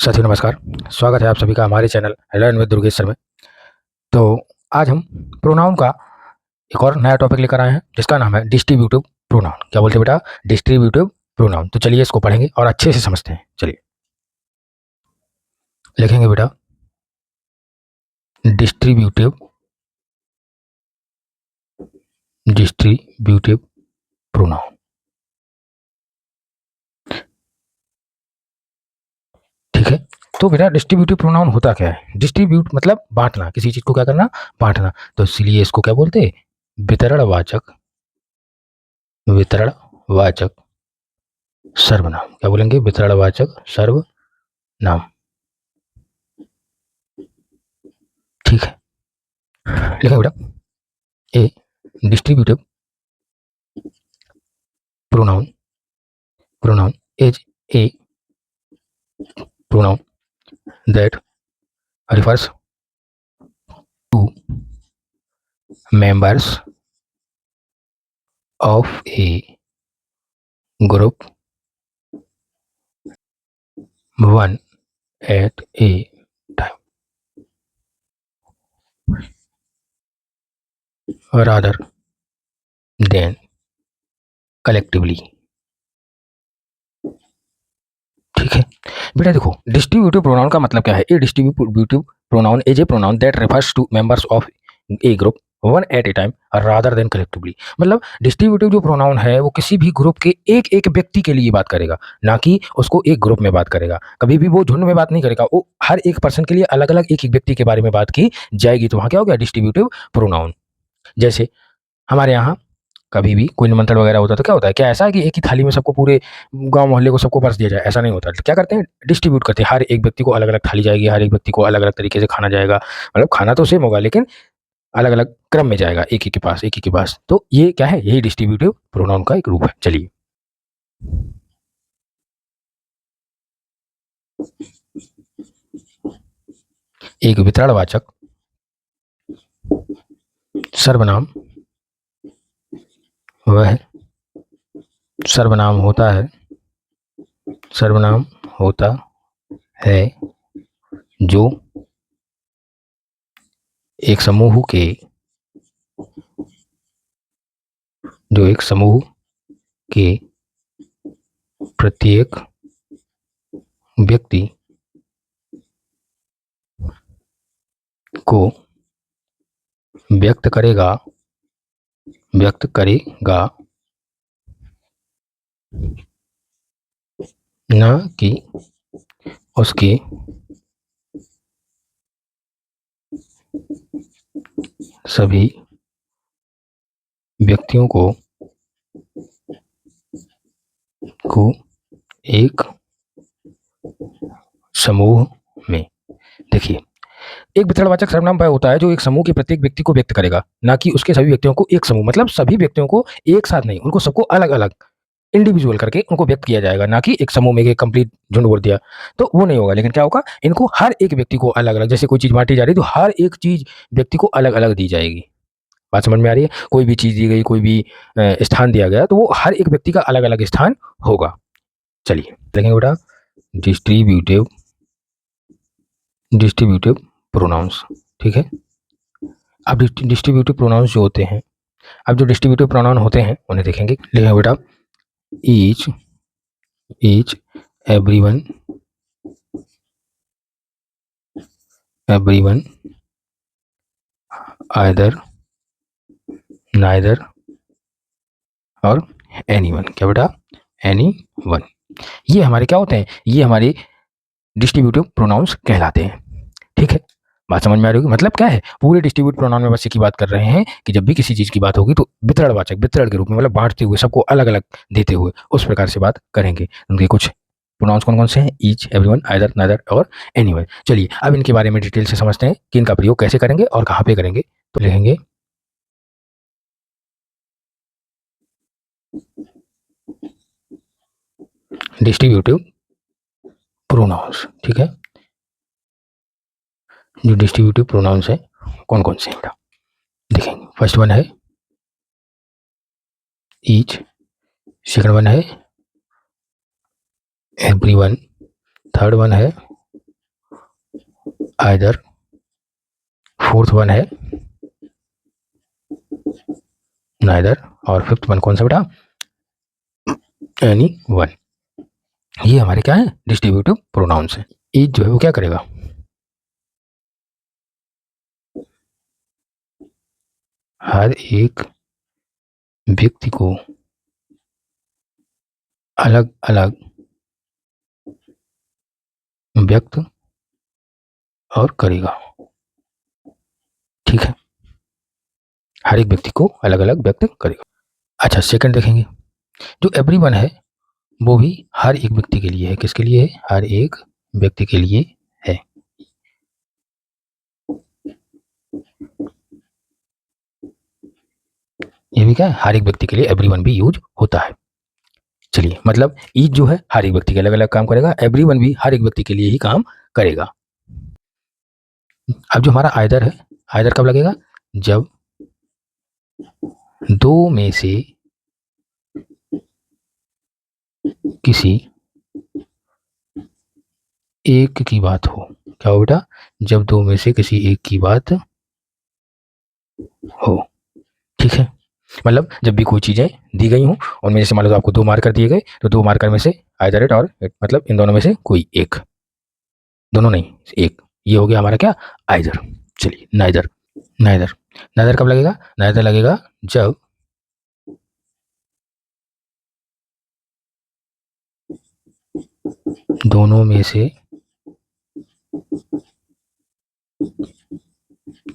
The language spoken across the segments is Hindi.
साथियों नमस्कार। स्वागत है आप सभी का हमारे channel learn with Durgesh sir में। तो आज हम प्रोनाउन का एक और नया टॉपिक लेकर आए हैं जिसका नाम है डिस्ट्रीब्यूटिव प्रोनाउन। क्या बोलते हैं बेटा? Distributive pronoun. तो चलिए इसको पढ़ेंगे और अच्छे से समझते हैं। चलिए लिखेंगे बेटा डिस्ट्रीब्यूटिव प्रोनाउन। ठीक है, तो बेटा डिस्ट्रीब्यूटिव प्रोनाउन होता क्या है? डिस्ट्रीब्यूट मतलब बांटना, किसी चीज को क्या करना? बांटना। तो इसलिए इसको क्या बोलते हैं? वितरणवाचक सर्वनाम। क्या बोलेंगे? वितरणवाचक सर्वनाम। ठीक है, लिखेंगे बेटा ए distributive pronoun is a pronoun that refers to members of a group one at a time rather than collectively। ठीक है बेटा, देखो डिस्ट्रीब्यूटिव प्रोनाउन का मतलब क्या है? A distributive pronoun is a pronoun that refers to members of a group one at a time rather than collectively. मतलब डिस्ट्रीब्यूटिव जो प्रोनाउन है वो किसी भी ग्रुप के एक एक व्यक्ति के लिए बात करेगा, ना कि उसको एक ग्रुप में बात करेगा। कभी भी वो झुंड में बात नहीं करेगा, वो हर एक पर्सन के लिए अलग अलग एक एक व्यक्ति के बारे में बात की जाएगी। तो वहाँ क्या हो गया? Distributive pronoun. जैसे हमारे यहाँ कभी भी कोई निमंत्रण वगैरह होता है तो क्या होता है? क्या ऐसा है कि एक ही थाली में सबको, पूरे गांव मोहल्ले को सबको परस दिया जाए? ऐसा नहीं होता। क्या करते हैं? डिस्ट्रीब्यूट करते हैं। हर एक व्यक्ति को अलग अलग थाली जाएगी, हर एक व्यक्ति को अलग अलग तरीके से खाना जाएगा। मतलब खाना तो सेम होगा लेकिन अलग अलग क्रम में जाएगा, एक ही के पास, एक ही के पास। तो ये क्या है? यही डिस्ट्रीब्यूटिव प्रोनाउन का एक रूप है। चलिए एक वितरणवाचक सर्वनाम वह सर्वनाम होता है जो एक समूह के प्रत्येक व्यक्ति को व्यक्त करेगा न कि उसके सभी व्यक्तियों को एक समूह में। देखिए, एक वितरणवाचक सर्वनाम वह होता है जो एक समूह के प्रत्येक व्यक्ति को व्यक्त करेगा, ना कि उसके सभी व्यक्तियों को एक समूह। मतलब सभी व्यक्तियों को एक साथ नहीं, उनको सबको अलग अलग इंडिविजुअल करके उनको व्यक्त किया जाएगा, ना कि एक समूह में एक कंप्लीट झुंड बोल दिया तो वो नहीं होगा। लेकिन क्या होगा? इनको हर एक व्यक्ति को अलग अलग, जैसे कोई चीज बांटी जा रही है तो हर एक चीज व्यक्ति को अलग अलग दी जाएगी। बात समझ में आ रही है? कोई भी चीज दी गई, कोई भी स्थान दिया गया तो वो हर एक व्यक्ति का अलग अलग स्थान होगा। चलिए देखेंगे बेटा डिस्ट्रीब्यूटिव प्रोनाउंस। ठीक है, अब डिस्ट्रीब्यूटिव प्रोनाउंस जो होते हैं, अब जो डिस्ट्रीब्यूटिव प्रोनाउन होते हैं उन्हें देखेंगे। लिखेंगे बेटा ईच एवरीवन आइदर नाइदर और एनीवन। क्या बेटा? एनीवन। ये हमारे क्या होते हैं? ये हमारे डिस्ट्रीब्यूटिव प्रोनाउंस कहलाते हैं। ठीक है, बात समझ में आ रही होगी? मतलब क्या है? पूरे डिस्ट्रीब्यूट प्रोनाउन में बस एक ही बात कर रहे हैं कि जब भी किसी चीज की बात होगी तो वितरणवाचक, वितरण के रूप में, मतलब बांटते हुए, सबको अलग अलग देते हुए, उस प्रकार से बात करेंगे। उनके कुछ प्रोनाउंस कौन कौन से हैं? ईच, एवरीवन, आइदर, नाइदर और एनीवन। चलिए अब इनके बारे में डिटेल से समझते हैं कि इनका प्रयोग कैसे करेंगे और कहाँ पे करेंगे। तो लिखेंगे डिस्ट्रीब्यूटिव प्रोनाउंस। ठीक है, जो डिस्ट्रीब्यूटिव प्रोनाउंस है कौन कौन से हैं देखेंगे। फर्स्ट वन है ईच, सेकंड वन है एवरीवन, थर्ड वन है आइदर, फोर्थ वन है नाइदर, और फिफ्थ वन कौन सा बेटा, एनी वन। ये हमारे क्या है, डिस्ट्रीब्यूटिव प्रोनाउंस है। ईच जो है वो क्या करेगा, हर एक व्यक्ति को अलग अलग व्यक्त और करेगा। ठीक है, हर एक व्यक्ति को अलग अलग व्यक्त करेगा। अच्छा, सेकंड देखेंगे, जो एवरीवन है वो भी हर एक व्यक्ति के लिए है। किसके लिए है, हर एक व्यक्ति के लिए है। ये भी क्या है, हर एक व्यक्ति के लिए एवरीवन भी यूज होता है। चलिए, मतलब ईच जो है हर एक व्यक्ति के अलग अलग काम करेगा, एवरीवन भी हर एक व्यक्ति के लिए ही काम करेगा। अब जो हमारा आइदर है, आइदर कब लगेगा, जब दो में से किसी एक की बात हो। क्या हो बेटा, जब दो में से किसी एक की बात हो। ठीक है, मतलब जब भी कोई चीजें दी गई हों, उनमें जैसे मान लो तो आपको 2 मार्कर दिए गए, तो 2 मार्कर में से आइदर इट और इट, मतलब इन दोनों में से कोई एक, दोनों नहीं एक, ये हो गया हमारा क्या, आइदर। चलिए, नाइदर, नाइदर, नाइदर कब लगेगा, नाइदर लगेगा जब दोनों में से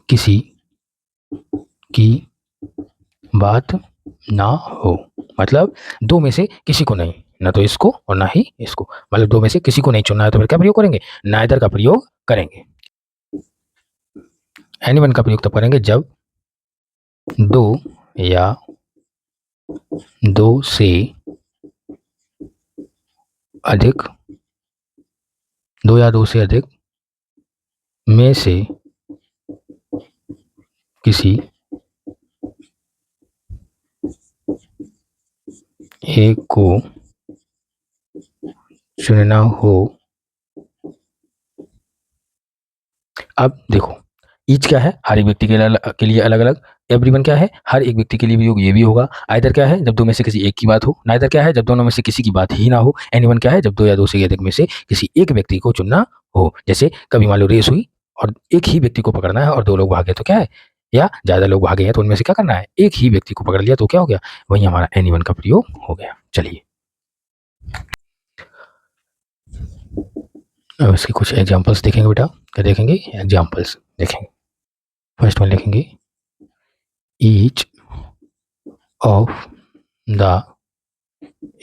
किसी की बात ना हो। मतलब दो में से किसी को नहीं, ना तो इसको और ना ही इसको, मतलब दो में से किसी को नहीं चुनना है, तो फिर क्या प्रयोग करेंगे, नाइदर का प्रयोग करेंगे। एनीवन का प्रयोग तब करेंगे जब दो या दो से अधिक, दो या दो से अधिक में से किसी एक को चुनना हो। अब देखो, ईच क्या है, हर एक व्यक्ति के लिए अलग अलग, एवरीवन क्या है, हर एक व्यक्ति के लिए भी ये भी होगा। आइदर क्या है, जब दो में से किसी एक की बात हो। नाइदर क्या है, जब दोनों में से किसी की बात ही ना हो। एनीवन क्या है, जब दो या दो से अधिक में से किसी एक व्यक्ति को चुनना हो। जैसे कभी मान लो रेस हुई और एक ही व्यक्ति को पकड़ना है और 2 लोग भागे, तो क्या है, या ज़्यादा लोग भागे हैं तो उनमें से क्या करना है, एक ही व्यक्ति को पकड़ लिया, तो क्या हो गया, वही हमारा एनीवन का प्रयोग हो गया। चलिए, अब इसके कुछ एग्जाम्पल्स देखेंगे बेटा। क्या देखेंगे, एग्जाम्पल्स देखेंगे। फर्स्ट वन लिखेंगे, each of the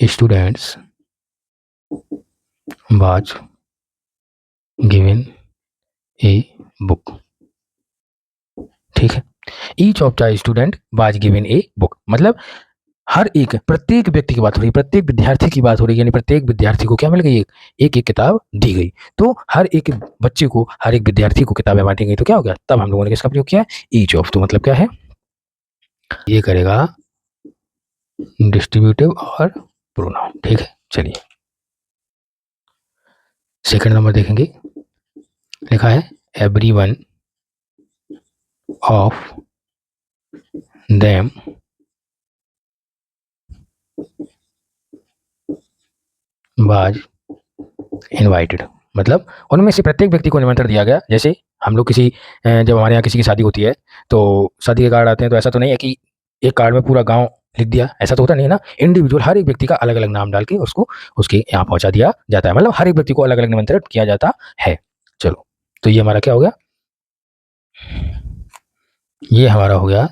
students was given a book. ठीक है, each of the student was given a book, मतलब हर एक, प्रत्येक व्यक्ति की बात हो रही है, प्रत्येक विद्यार्थी की बात हो रही है, यानी प्रत्येक विद्यार्थी को क्या मिल गई, एक एक किताब दी गई। तो हर एक बच्चे को, हर एक विद्यार्थी को किताबें बांटी गई, तो क्या हो गया, तब हम लोगों ने किसका प्रयोग किया, ईच ऑफ। तो मतलब क्या है, ये करेगा डिस्ट्रीब्यूटिव और प्रोनाउन। ठीक है, चलिए सेकंड नंबर देखेंगे। लिखा है, everyone of them was invited, मतलब उनमें से प्रत्येक व्यक्ति को निमंत्रण दिया गया। जैसे हम लोग किसी जब हमारे यहाँ किसी की शादी होती है, तो शादी के कार्ड आते हैं, तो ऐसा तो नहीं है कि एक कार्ड में पूरा गांव लिख दिया, ऐसा तो होता नहीं है ना। इंडिविजुअल हर एक व्यक्ति का अलग अलग नाम डाल के उसको उसके यहाँ पहुंचा दिया जाता है, मतलब हर एक व्यक्ति को अलग अलग निमंत्रित किया जाता है। चलो, तो ये हमारा क्या हो गया, ये हमारा हो गया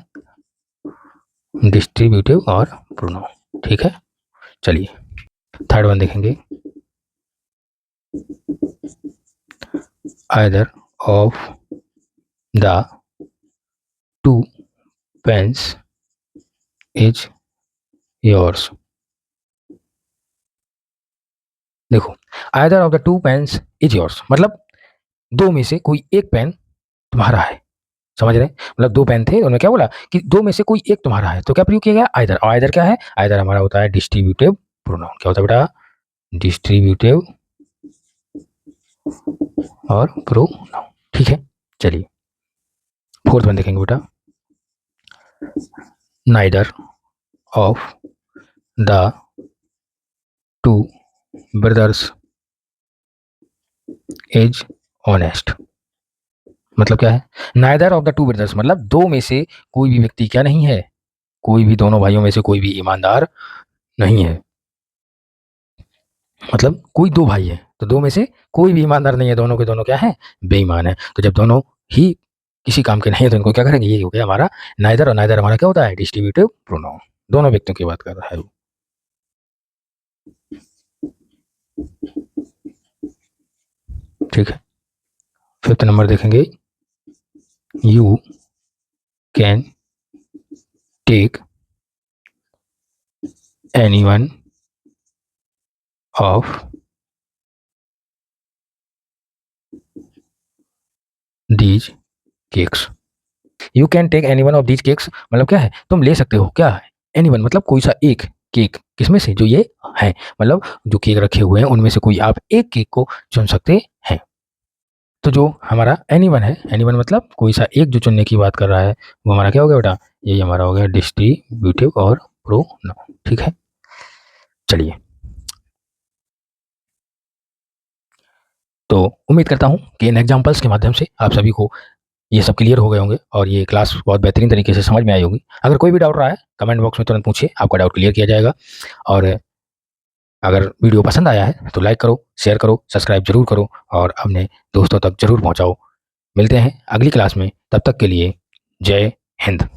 डिस्ट्रीब्यूटिव और प्रोनाउन। ठीक है, चलिए थर्ड वन देखेंगे, either of the two pens is yours. देखो, either of the two pens is yours, मतलब दो में से कोई एक पेन तुम्हारा है। समझ रहे हैं, मतलब 2 पेन थे, उन्होंने क्या बोला कि 2 में से कोई एक तुम्हारा है, तो क्या प्रयोग किया गया, आइदर। और आइदर क्या है, आइदर हमारा होता है डिस्ट्रीब्यूटिव प्रोनाउन। क्या होता है बेटा, डिस्ट्रीब्यूटिव और प्रोनाउन। ठीक है, चलिए फोर्थ वन देखेंगे बेटा। Neither of the two brothers is honest. मतलब क्या है? Neither of the two brothers मतलब दो में से कोई भी व्यक्ति क्या नहीं है, कोई भी दोनों भाइयों में से कोई भी ईमानदार नहीं है। मतलब कोई दो भाई है तो दो में से कोई भी ईमानदार नहीं है, दोनों के दोनों क्या है? बेईमान है। तो जब दोनों ही किसी काम के नहीं है तो इनको क्या करेंगे? ये हो गया हमारा नाइदर, और नाइदर हमारा क्या होता है? Distributive pronoun. दोनों व्यक्तियों की बात कर रहा है वो। ठीक है, फिफ्थ नंबर देखेंगे। You can take anyone of these cakes. You can take anyone of these cakes मतलब क्या है? तुम ले सकते हो क्या? एनीवन मतलब कोई सा एक केक, किसमें से? जो ये है, मतलब जो केक रखे हुए हैं उनमें से कोई आप एक केक को चुन सकते हैं। तो जो हमारा एनीवन है, एनीवन मतलब कोई सा एक जो चुनने की बात कर रहा है, वो हमारा क्या हो गया बेटा? यही हमारा हो गया डिस्ट्रीब्यूटिव और प्रोनाउन। ठीक है, चलिए तो उम्मीद करता हूँ कि इन एग्जाम्पल्स के माध्यम से आप सभी को ये सब क्लियर हो गए होंगे और ये क्लास बहुत बेहतरीन तरीके से समझ में आई होगी। अगर कोई भी डाउट रहा है कमेंट बॉक्स में तुरंत पूछिए, आपका डाउट क्लियर किया जाएगा। और अगर वीडियो पसंद आया है तो लाइक करो, शेयर करो, सब्सक्राइब जरूर करो और अपने दोस्तों तक जरूर पहुंचाओ। मिलते हैं अगली क्लास में, तब तक के लिए जय हिंद।